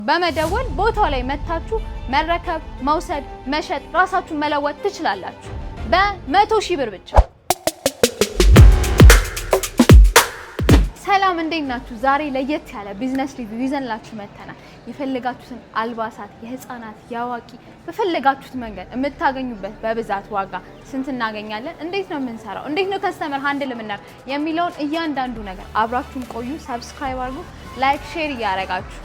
በመደወል ቦታው ላይ መታችሁ መረከብ፣ መውሰድ፣ መሸጥ ራሳችሁን መለወጥ ትችላላችሁ በ100,000 ብር ብቻ። ሰላም እንዴት ናችሁ? ዛሬ ለየት ያለ ቢዝነስ ሪቪው ይዘንላችሁ መተናል። የፈለጋችሁትን አልባሳት የህፃናት ያዋቂ በፈለጋችሁት መንገድ የምታገኙበት በብዛት ዋጋ ስንት እናገኛለን፣ እንዴት ነው የምንሰራው፣ እንዴት ነው ከስተመር ሃንድል የምናደርግ የሚለውን እያንዳንዱ ነገር አብራችሁን ቆዩ። ሰብስክራይብ አድርጉ፣ ላይክ ሼር እያደረጋችሁ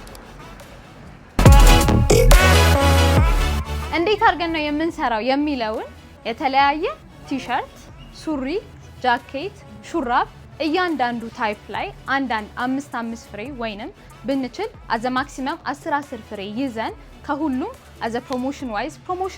እንዴት አድርገን ነው የምንሰራው የሚለውን የተለያየ ቲሸርት፣ ሱሪ፣ ጃኬት፣ ሹራብ እያንዳንዱ ታይፕ ላይ አንዳንድ 5 ፍሬ ወይንም ብንችል አዘ ማክሲመም 10 ፍሬ ይዘን ከሁሉም አዘ ፕሮሞሽን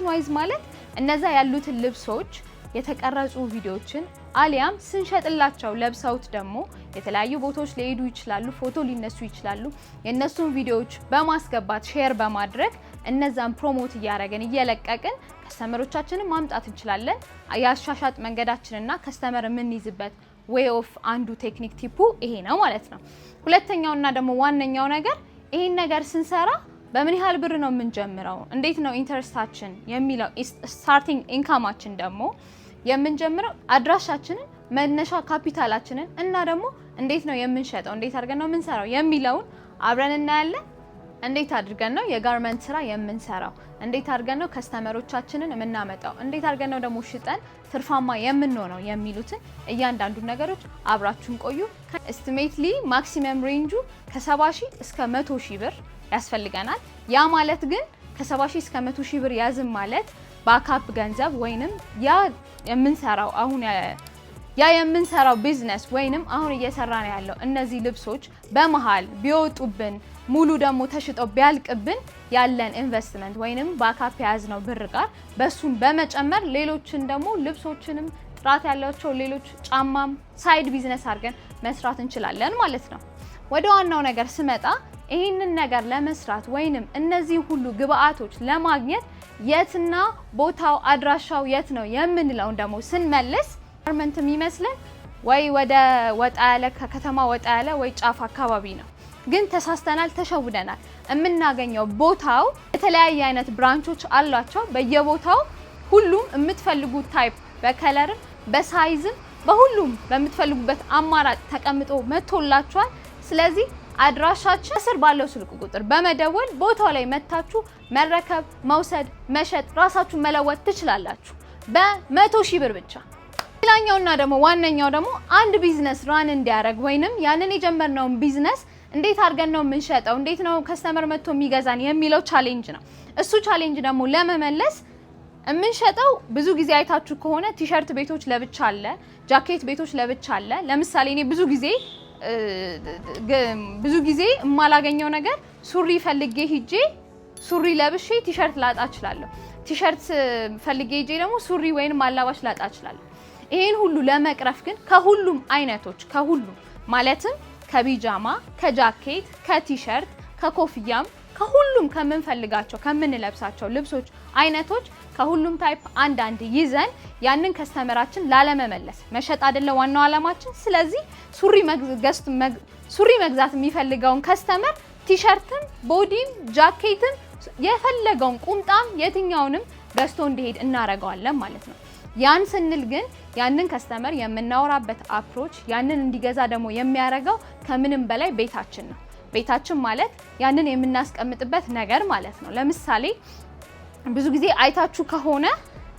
ዋይዝ ማለት እነዛ ያሉትን ልብሶች የተቀረጹ ቪዲዮዎችን አሊያም ስንሸጥላቸው ለብሰውት ደግሞ የተለያዩ ቦታዎች ሊሄዱ ይችላሉ፣ ፎቶ ሊነሱ ይችላሉ። የነሱን ቪዲዮዎች በማስገባት ሼር በማድረግ እነዛን ፕሮሞት እያደረግን እየለቀቅን ከስተመሮቻችንን ማምጣት እንችላለን። ያሻሻጥ መንገዳችንና ከስተመር የምንይዝበት ዌይ ኦፍ አንዱ ቴክኒክ ቲፑ ይሄ ነው ማለት ነው። ሁለተኛውና ደግሞ ዋነኛው ነገር ይሄን ነገር ስንሰራ በምን ያህል ብር ነው የምንጀምረው፣ እንዴት ነው ኢንተረስታችን የሚለው ስታርቲንግ ኢንካማችን ደግሞ የምንጀምረው አድራሻችንን መነሻ ካፒታላችንን እና ደግሞ እንዴት ነው የምንሸጠው፣ እንዴት አድርገን ነው የምንሰራው የሚለውን አብረን እናያለን። እንዴት አድርገን ነው የጋርመንት ስራ የምንሰራው፣ እንዴት አድርገን ነው ከስተመሮቻችንን የምናመጣው፣ እንዴት አድርገን ነው ደግሞ ሽጠን ትርፋማ የምንሆነው የሚሉትን እያንዳንዱ ነገሮች አብራችሁን ቆዩ። ኤስቲሜትሊ ማክሲመም ሬንጁ ከ70,000 እስከ 100,000 ብር ያስፈልገናል። ያ ማለት ግን ከ70,000 እስከ 100,000 ብር ያዝም ማለት ባካፕ ገንዘብ ወይንም ያ የምንሰራው ቢዝነስ ወይንም አሁን እየሰራን ያለው እነዚህ ልብሶች በመሃል ቢወጡብን ሙሉ ደግሞ ተሽጦ ቢያልቅብን ያለን ኢንቨስትመንት ወይንም ባካፕ ያዝነው ብር ጋር በሱን በመጨመር ሌሎችን ደግሞ ልብሶችንም ጥራት ያላቸው ሌሎች ጫማም ሳይድ ቢዝነስ አድርገን መስራት እንችላለን ማለት ነው። ወደ ዋናው ነገር ስመጣ ይህንን ነገር ለመስራት ወይንም እነዚህ ሁሉ ግብአቶች ለማግኘት የትና ቦታው አድራሻው የት ነው የምንለውን ደግሞ ስንመልስ ጋርመንት የሚመስለን ወይ ወደ ወጣ ያለ ከከተማ ወጣ ያለ ወይ ጫፍ አካባቢ ነው። ግን ተሳስተናል፣ ተሸውደናል። የምናገኘው ቦታው የተለያየ አይነት ብራንቾች አሏቸው። በየቦታው ሁሉም የምትፈልጉት ታይፕ በከለርም በሳይዝም በሁሉም በምትፈልጉበት አማራጭ ተቀምጦ መጥቶላችኋል። ስለዚህ አድራሻችን ስር ባለው ስልክ ቁጥር በመደወል ቦታው ላይ መታችሁ መረከብ፣ መውሰድ፣ መሸጥ ራሳችሁን መለወጥ ትችላላችሁ በ100,000 ብር ብቻ። ሌላኛውና ደግሞ ዋነኛው ደግሞ አንድ ቢዝነስ ራን እንዲያደርግ ወይንም ያንን የጀመርነውን ቢዝነስ እንዴት አድርገን ነው የምንሸጠው፣ እንዴት ነው ከስተመር መጥቶ የሚገዛን የሚለው ቻሌንጅ ነው። እሱ ቻሌንጅ ደግሞ ለመመለስ የምንሸጠው ብዙ ጊዜ አይታችሁ ከሆነ ቲሸርት ቤቶች ለብቻ አለ፣ ጃኬት ቤቶች ለብቻ አለ። ለምሳሌ እኔ ብዙ ጊዜ የማላገኘው ነገር ሱሪ ፈልጌ ሂጄ ሱሪ ለብሼ ቲሸርት ላጣ እችላለሁ። ቲሸርት ፈልጌ ሂጄ ደግሞ ሱሪ ወይንም አላባሽ ላጣ እችላለሁ። ይሄን ሁሉ ለመቅረፍ ግን ከሁሉም አይነቶች ማለትም ከቢጃማ፣ ከጃኬት፣ ከቲሸርት፣ ከኮፍያም ከሁሉም ከምንፈልጋቸው ከምንለብሳቸው ልብሶች አይነቶች ከሁሉም ታይፕ አንዳንድ ይዘን ያንን ከስተመራችን ላለመመለስ መሸጥ አይደለ ዋናው አላማችን። ስለዚህ ሱሪ መግዛት የሚፈልገውን ከስተመር ቲሸርትም፣ ቦዲም፣ ጃኬትም የፈለገውን ቁምጣም የትኛውንም ገዝቶ እንዲሄድ እናረጋዋለን ማለት ነው። ያን ስንል ግን ያንን ከስተመር የምናወራበት አፕሮች ያንን እንዲገዛ ደግሞ የሚያደርገው ከምንም በላይ ቤታችን ነው። ቤታችን ማለት ያንን የምናስቀምጥበት ነገር ማለት ነው። ለምሳሌ ብዙ ጊዜ አይታችሁ ከሆነ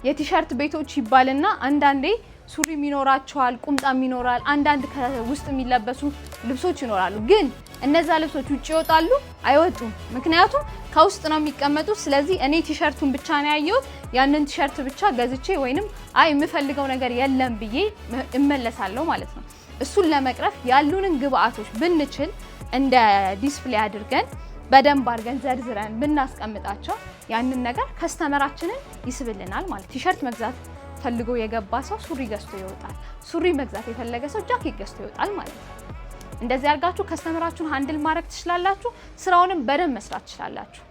የቲሸርት ቤቶች ይባልና አንዳንዴ ሱሪም ይኖራቸዋል፣ ቁምጣም ይኖራል፣ አንዳንድ ከውስጥ የሚለበሱ ልብሶች ይኖራሉ። ግን እነዛ ልብሶች ውጭ ይወጣሉ? አይወጡም። ምክንያቱም ከውስጥ ነው የሚቀመጡት። ስለዚህ እኔ ቲሸርቱን ብቻ ነው ያየሁት፣ ያንን ቲሸርት ብቻ ገዝቼ ወይንም የምፈልገው ነገር የለም ብዬ እመለሳለሁ ማለት ነው። እሱን ለመቅረፍ ያሉንን ግብአቶች ብንችል እንደ ዲስፕሌይ አድርገን በደንብ አድርገን ዘርዝረን ብናስቀምጣቸው ያንን ነገር ከስተመራችንን ይስብልናል ማለት። ቲሸርት መግዛት ፈልጎ የገባ ሰው ሱሪ ገዝቶ ይወጣል፣ ሱሪ መግዛት የፈለገ ሰው ጃኬት ገዝቶ ይወጣል ማለት ነው። እንደዚህ አድርጋችሁ ከስተመራችሁን ሃንድል ማድረግ ትችላላችሁ። ስራውንም በደንብ መስራት ትችላላችሁ።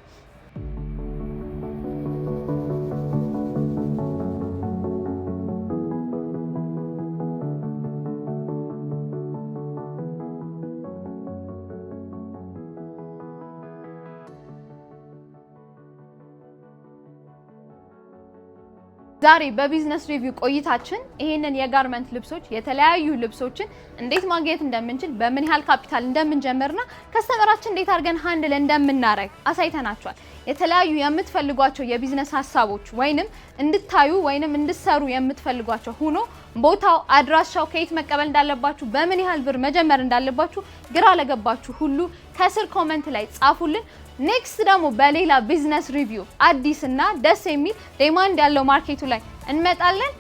ዛሬ በቢዝነስ ሪቪው ቆይታችን ይሄንን የጋርመንት ልብሶች የተለያዩ ልብሶችን እንዴት ማግኘት እንደምንችል በምን ያህል ካፒታል እንደምንጀምርና ከስተመራችን እንዴት አድርገን ሃንድል እንደምናረግ አሳይተናችኋል። የተለያዩ የምትፈልጓቸው የቢዝነስ ሀሳቦች ወይንም እንድታዩ ወይንም እንድሰሩ የምትፈልጓቸው ሆኖ ቦታው አድራሻው ከየት መቀበል እንዳለባችሁ በምን ያህል ብር መጀመር እንዳለባችሁ ግራ ለገባችሁ ሁሉ ከስር ኮሜንት ላይ ጻፉልን። ኔክስት ደግሞ በሌላ ቢዝነስ ሪቪው አዲስ እና ደስ የሚል ዲማንድ ያለው ማርኬቱ ላይ እንመጣለን።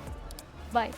ባይ